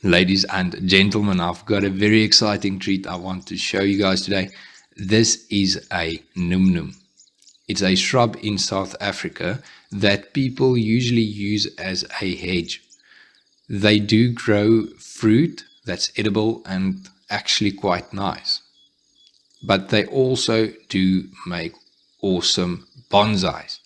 Ladies and gentlemen, I've got a very exciting treat I want to show you guys today. This is a num num. It's a shrub in South Africa that people usually use as a hedge. They do grow fruit that's edible and actually quite nice. But they also do make awesome bonsais.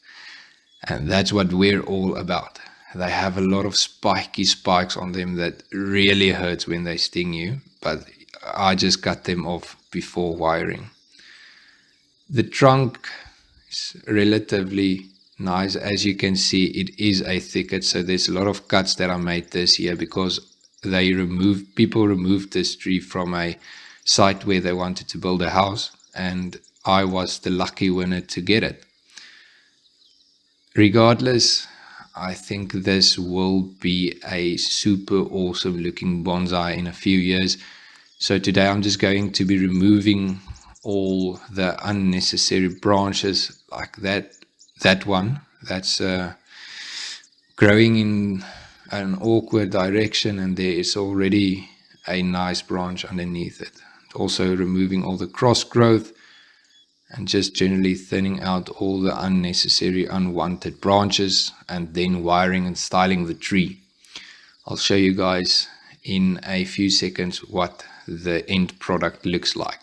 And that's what we're all about. They have a lot of spiky spikes on them that really hurts when they sting you, but I just cut them off before wiring. The trunk is relatively nice. As you can see, it is a thicket, so there's a lot of cuts that I made this year because people removed this tree from a site where they wanted to build a house, and I was the lucky winner to get it. Regardless, I think this will be a super awesome looking bonsai in a few years. So today I'm just going to be removing all the unnecessary branches like that one that's growing in an awkward direction, and there is already a nice branch underneath it. Also removing all the cross growth and just generally thinning out all the unnecessary unwanted branches, and then wiring and styling the tree. I'll show you guys in a few seconds what the end product looks like.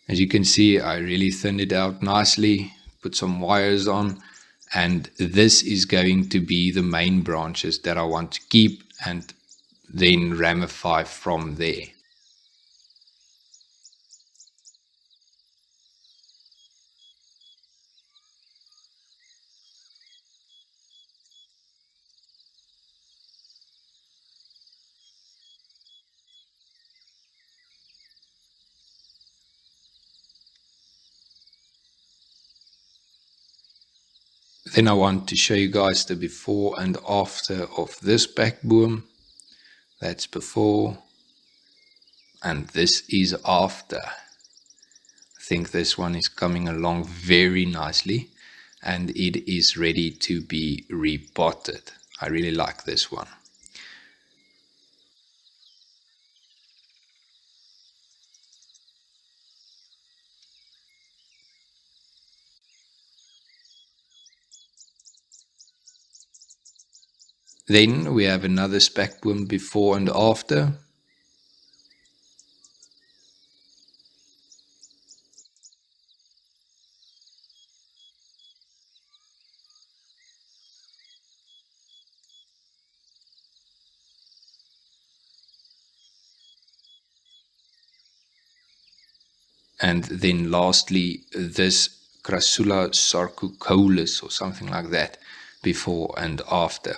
As you can see, I really thinned it out nicely, put some wires on, and this is going to be the main branches that I want to keep and then ramify from there. Then I want to show you guys the before and after of this Spekboom. That's before, and this is after. I think this one is coming along very nicely, and it is ready to be repotted. I really like this one. Then we have another Spekboom before and after. And then lastly, this Crassula Sarcocaulis or something like that, before and after.